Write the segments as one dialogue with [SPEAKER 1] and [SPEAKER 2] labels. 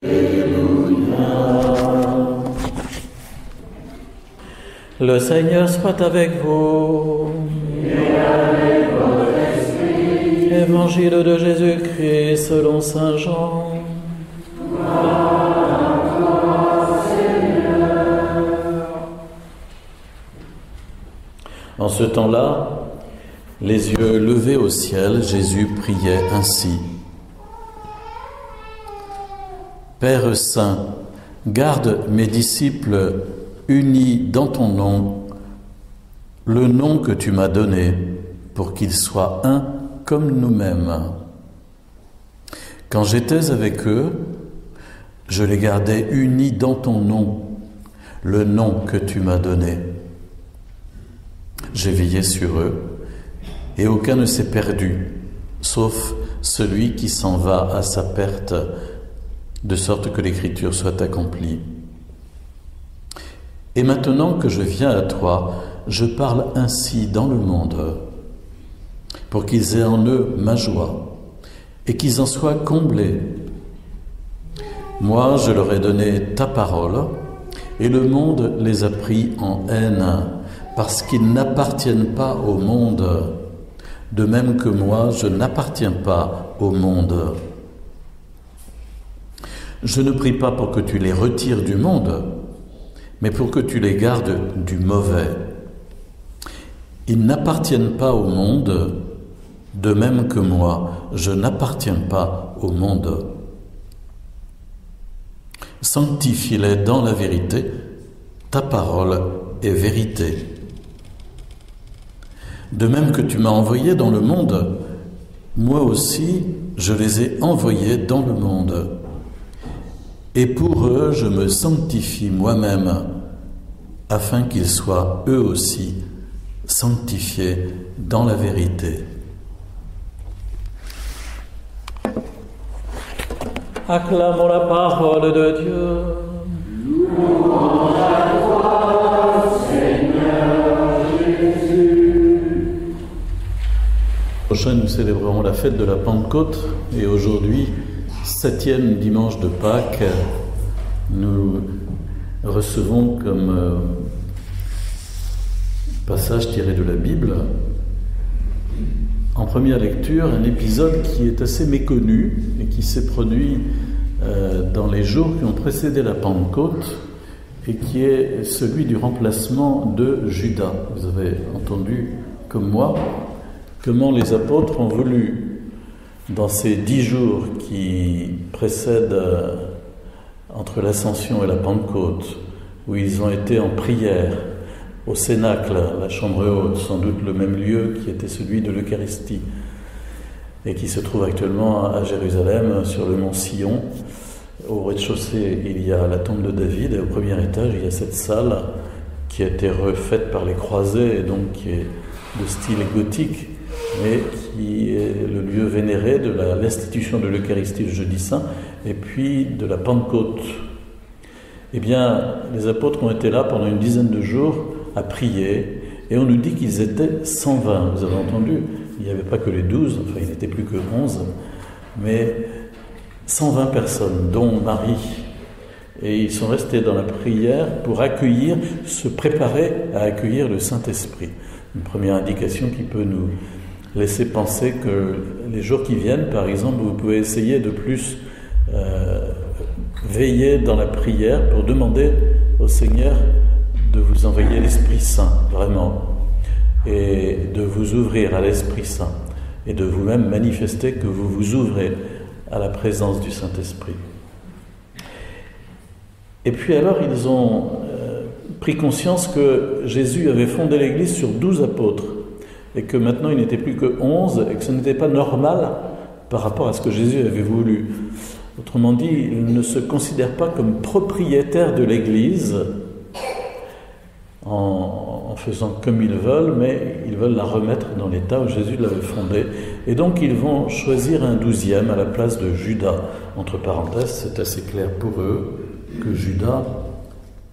[SPEAKER 1] Le Seigneur soit avec vous.
[SPEAKER 2] Et avec votre esprit.
[SPEAKER 1] Évangile de Jésus-Christ selon saint Jean.
[SPEAKER 2] Gloire à toi, Seigneur.
[SPEAKER 1] En ce temps-là, les yeux levés au ciel, Jésus priait ainsi. Père saint, garde mes disciples unis dans ton nom, le nom que tu m'as donné, pour qu'ils soient un comme nous-mêmes. Quand j'étais avec eux, je les gardais unis dans ton nom, le nom que tu m'as donné. J'ai veillé sur eux, et aucun ne s'est perdu, sauf celui qui s'en va à sa perte, de sorte que l'écriture soit accomplie. Et maintenant que je viens à toi, je parle ainsi dans le monde, pour qu'ils aient en eux ma joie, et qu'ils en soient comblés. Moi, je leur ai donné ta parole, et le monde les a pris en haine, parce qu'ils n'appartiennent pas au monde, de même que moi, je n'appartiens pas au monde. Je ne prie pas pour que tu les retires du monde, mais pour que tu les gardes du mauvais. Ils n'appartiennent pas au monde, de même que moi, je n'appartiens pas au monde. Sanctifie-les dans la vérité, ta parole est vérité. De même que tu m'as envoyé dans le monde, moi aussi, je les ai envoyés dans le monde. Et pour eux, je me sanctifie moi-même, afin qu'ils soient eux aussi sanctifiés dans la vérité. Acclamons la parole de Dieu.
[SPEAKER 2] Louange à toi, Seigneur Jésus.
[SPEAKER 1] Prochain, nous célébrerons la fête de la Pentecôte et aujourd'hui, 7e dimanche de Pâques, nous recevons comme passage tiré de la Bible, en première lecture, un épisode qui est assez méconnu et qui s'est produit dans les jours qui ont précédé la Pentecôte et qui est celui du remplacement de Judas. Vous avez entendu, comme moi, comment les apôtres ont voulu, dans ces 10 jours qui précèdent entre l'Ascension et la Pentecôte, où ils ont été en prière au Cénacle, la chambre haute, sans doute le même lieu qui était celui de l'Eucharistie, et qui se trouve actuellement à Jérusalem, sur le mont Sion. Au rez-de-chaussée, il y a la tombe de David, et au premier étage, il y a cette salle qui a été refaite par les croisés, et donc qui est de style gothique, mais qui est le lieu vénéré de l'institution de l'Eucharistie le jeudi saint, et puis de la Pentecôte. Eh bien, les apôtres ont été là pendant une dizaine de jours à prier, et on nous dit qu'ils étaient 120. Vous avez entendu, il n'y avait pas que les 12, enfin il n'était plus que 11, mais 120 personnes, dont Marie. Et ils sont restés dans la prière pour se préparer à accueillir le Saint-Esprit. Une première indication qui peut nous laisser penser que les jours qui viennent, par exemple, vous pouvez essayer de plus veiller dans la prière pour demander au Seigneur de vous envoyer l'Esprit Saint, vraiment, et de vous ouvrir à l'Esprit Saint, et de vous-même manifester que vous vous ouvrez à la présence du Saint-Esprit. Et puis alors, ils ont pris conscience que Jésus avait fondé l'Église sur 12 apôtres, et que maintenant il n'était plus que 11, et que ce n'était pas normal par rapport à ce que Jésus avait voulu. Autrement dit, ils ne se considèrent pas comme propriétaires de l'Église en faisant comme ils veulent, mais ils veulent la remettre dans l'état où Jésus l'avait fondée. Et donc ils vont choisir un 12e à la place de Judas. Entre parenthèses, c'est assez clair pour eux que Judas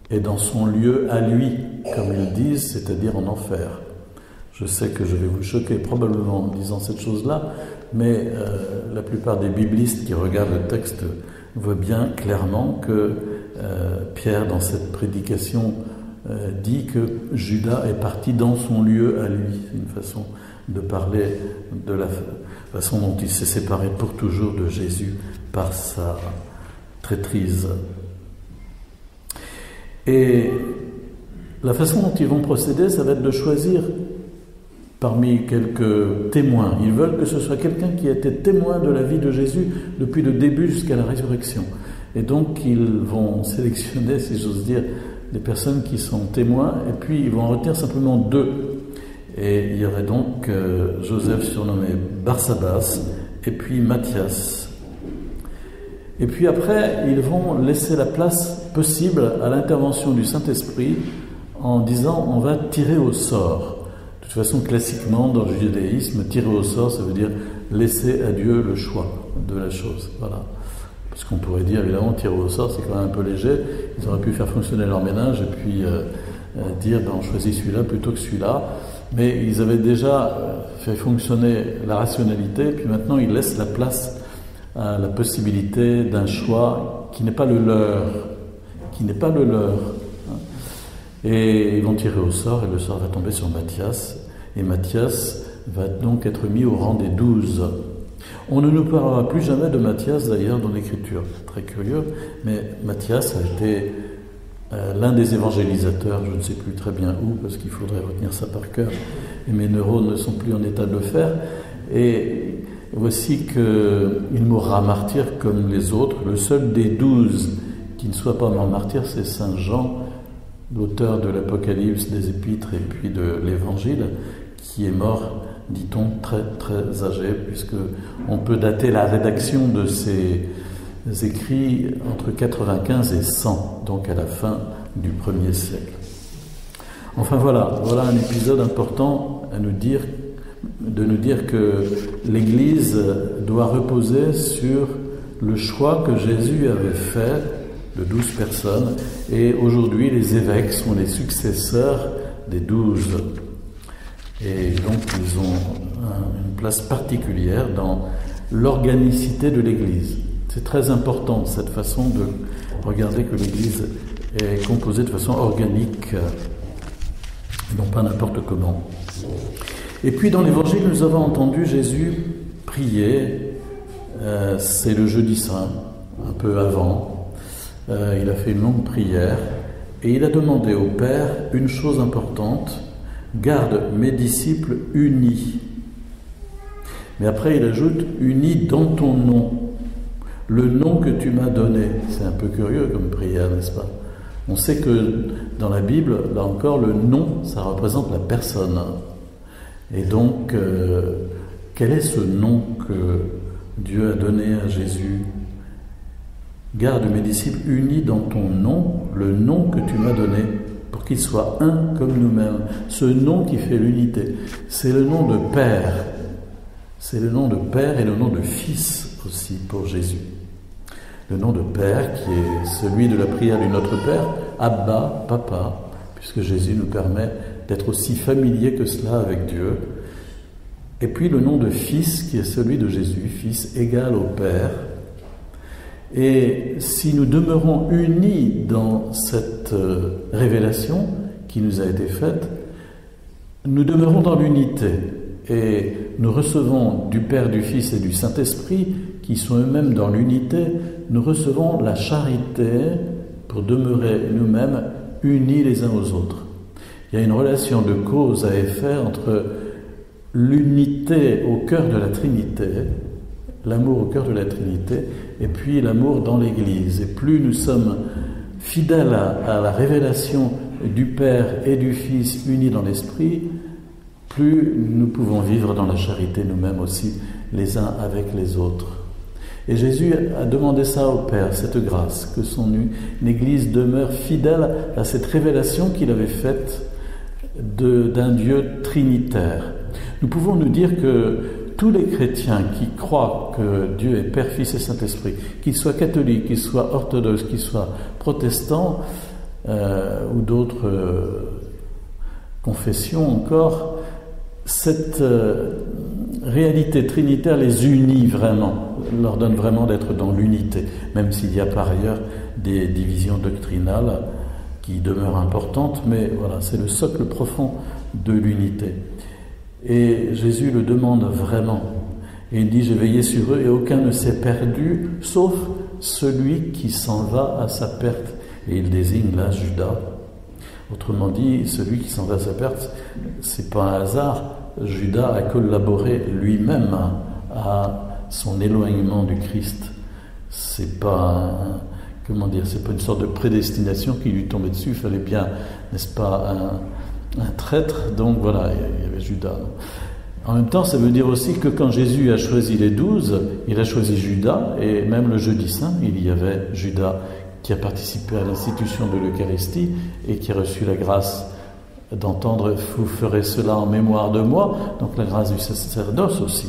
[SPEAKER 1] est dans son lieu à lui, comme ils disent, c'est-à-dire en enfer. Je sais que je vais vous choquer probablement en disant cette chose-là, mais la plupart des biblistes qui regardent le texte on voit bien clairement que Pierre, dans cette prédication, dit que Judas est parti dans son lieu à lui. C'est une façon de parler de la façon dont il s'est séparé pour toujours de Jésus par sa traîtrise. Et la façon dont ils vont procéder, ça va être de choisir parmi quelques témoins. Ils veulent que ce soit quelqu'un qui a été témoin de la vie de Jésus depuis le début jusqu'à la résurrection. Et donc ils vont sélectionner, si j'ose dire, des personnes qui sont témoins, et puis ils vont en retenir simplement 2. Et il y aurait donc Joseph surnommé Barsabas, et puis Matthias. Et puis après, ils vont laisser la place possible à l'intervention du Saint-Esprit en disant on va tirer au sort. De toute façon, classiquement, dans le judaïsme, tirer au sort, ça veut dire laisser à Dieu le choix de la chose. Voilà. Parce qu'on pourrait dire, évidemment, tirer au sort, c'est quand même un peu léger. Ils auraient pu faire fonctionner leur ménage et puis dire, on choisit celui-là plutôt que celui-là. Mais ils avaient déjà fait fonctionner la rationalité, puis maintenant ils laissent la place à la possibilité d'un choix qui n'est pas le leur. Et ils vont tirer au sort, et le sort va tomber sur Matthias. Et Matthias va donc être mis au rang des 12. On ne nous parlera plus jamais de Matthias d'ailleurs dans l'Écriture. Très curieux, mais Matthias a été l'un des évangélisateurs, je ne sais plus très bien où, parce qu'il faudrait retenir ça par cœur, et mes neurones ne sont plus en état de le faire. Et voici qu'il mourra martyr comme les autres. Le seul des 12 qui ne soit pas mort martyr, c'est Saint Jean, l'auteur de l'Apocalypse, des Épîtres et puis de l'Évangile, qui est mort, dit-on, très très âgé, puisque on peut dater la rédaction de ces écrits entre 95 et 100, donc à la fin du 1er siècle. Enfin voilà un épisode important à nous dire, de nous dire que l'Église doit reposer sur le choix que Jésus avait fait de 12 personnes, et aujourd'hui les évêques sont les successeurs des 12. Et donc ils ont une place particulière dans l'organicité de l'Église. C'est très important, cette façon de regarder que l'Église est composée de façon organique, et non pas n'importe comment. Et puis dans l'Évangile, nous avons entendu Jésus prier, c'est le jeudi saint, un peu avant. Il a fait une longue prière, et il a demandé au Père une chose importante: garde mes disciples unis. Mais après, il ajoute unis dans ton nom, le nom que tu m'as donné. C'est un peu curieux comme prière, n'est-ce pas? On sait que dans la Bible, là encore, le nom, ça représente la personne. Et donc, quel est ce nom que Dieu a donné à Jésus? Garde mes disciples unis dans ton nom, le nom que tu m'as donné, pour qu'ils soient un comme nous-mêmes. Ce nom qui fait l'unité, c'est le nom de Père. C'est le nom de Père et le nom de Fils aussi pour Jésus. Le nom de Père qui est celui de la prière du Notre Père, Abba, Papa, puisque Jésus nous permet d'être aussi familier que cela avec Dieu. Et puis le nom de Fils qui est celui de Jésus, Fils égal au Père. Et si nous demeurons unis dans cette révélation qui nous a été faite, nous demeurons dans l'unité et nous recevons du Père, du Fils et du Saint-Esprit, qui sont eux-mêmes dans l'unité, nous recevons la charité pour demeurer nous-mêmes unis les uns aux autres. Il y a une relation de cause à effet entre l'unité au cœur de la Trinité, l'amour au cœur de la Trinité, et puis l'amour dans l'Église. Et plus nous sommes fidèles à la révélation du Père et du Fils unis dans l'Esprit, plus nous pouvons vivre dans la charité nous-mêmes aussi, les uns avec les autres. Et Jésus a demandé ça au Père, cette grâce, que son Église demeure fidèle à cette révélation qu'il avait faite d'un Dieu trinitaire. Nous pouvons nous dire que tous les chrétiens qui croient que Dieu est Père, Fils et Saint-Esprit, qu'ils soient catholiques, qu'ils soient orthodoxes, qu'ils soient protestants ou d'autres confessions encore, cette réalité trinitaire les unit vraiment, leur donne vraiment d'être dans l'unité, même s'il y a par ailleurs des divisions doctrinales qui demeurent importantes, mais voilà, c'est le socle profond de l'unité. Et Jésus le demande vraiment. Et il dit, j'ai veillé sur eux et aucun ne s'est perdu, sauf celui qui s'en va à sa perte. Et il désigne là Judas. Autrement dit, celui qui s'en va à sa perte, c'est pas un hasard. Judas a collaboré lui-même à son éloignement du Christ. C'est pas c'est pas une sorte de prédestination qui lui tombait dessus. Il fallait bien, n'est-ce pas, un traître. Donc voilà, il y avait Judas. En même temps, ça veut dire aussi que quand Jésus a choisi les 12, il a choisi Judas, et même le jeudi saint, il y avait Judas qui a participé à l'institution de l'Eucharistie et qui a reçu la grâce d'entendre « vous ferez cela en mémoire de moi », donc la grâce du sacerdoce aussi.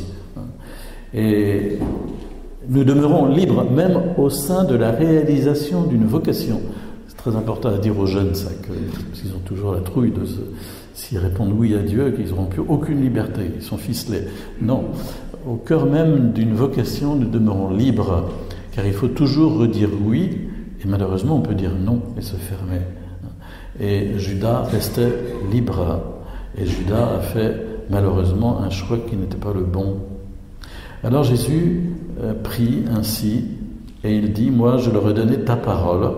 [SPEAKER 1] Et nous demeurons libres même au sein de la réalisation d'une vocation. C'est très important à dire aux jeunes ça, parce qu'ils ont toujours la trouille de s'ils répondent oui à Dieu, qu'ils n'auront plus aucune liberté, ils sont ficelés. Non, au cœur même d'une vocation, nous demeurons libres, car il faut toujours redire oui, et malheureusement on peut dire non et se fermer. Et Judas restait libre, et Judas a fait malheureusement un choix qui n'était pas le bon. Alors Jésus prie ainsi, et il dit, moi je leur ai donné ta parole,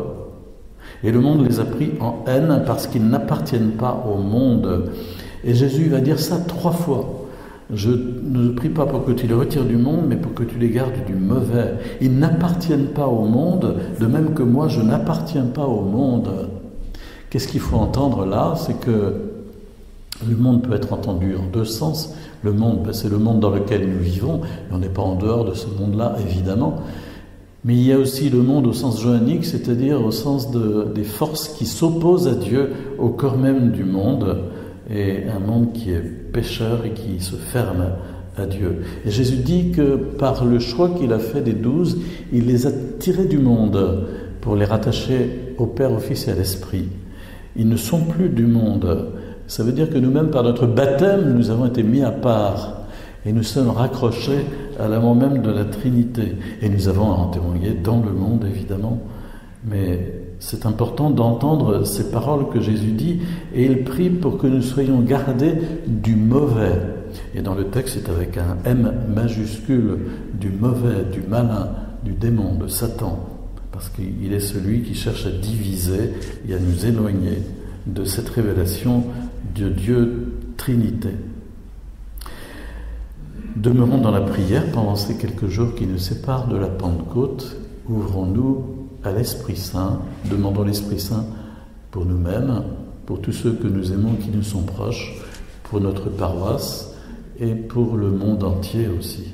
[SPEAKER 1] et le monde les a pris en haine parce qu'ils n'appartiennent pas au monde. Et Jésus va dire ça 3 fois. Je ne prie pas pour que tu les retires du monde, mais pour que tu les gardes du mauvais. Ils n'appartiennent pas au monde, de même que moi je n'appartiens pas au monde. Qu'est-ce qu'il faut entendre là? C'est que le monde peut être entendu en 2 sens. Le monde, c'est le monde dans lequel nous vivons, et on n'est pas en dehors de ce monde-là, évidemment. Mais il y a aussi le monde au sens johannique, c'est-à-dire au sens des forces qui s'opposent à Dieu au cœur même du monde, et un monde qui est pécheur et qui se ferme à Dieu. Et Jésus dit que par le choix qu'il a fait des 12, il les a tirés du monde pour les rattacher au Père, au Fils et à l'Esprit. Ils ne sont plus du monde. Ça veut dire que nous-mêmes, par notre baptême, nous avons été mis à part. Et nous sommes raccrochés à l'amour même de la Trinité. Et nous avons à en témoigner dans le monde, évidemment. Mais c'est important d'entendre ces paroles que Jésus dit. Et il prie pour que nous soyons gardés du mauvais. Et dans le texte, c'est avec un M majuscule, du mauvais, du malin, du démon, de Satan. Parce qu'il est celui qui cherche à diviser et à nous éloigner de cette révélation de Dieu Trinité. Demeurons dans la prière pendant ces quelques jours qui nous séparent de la Pentecôte. Ouvrons-nous à l'Esprit Saint, demandons l'Esprit Saint pour nous-mêmes, pour tous ceux que nous aimons qui nous sont proches, pour notre paroisse et pour le monde entier aussi.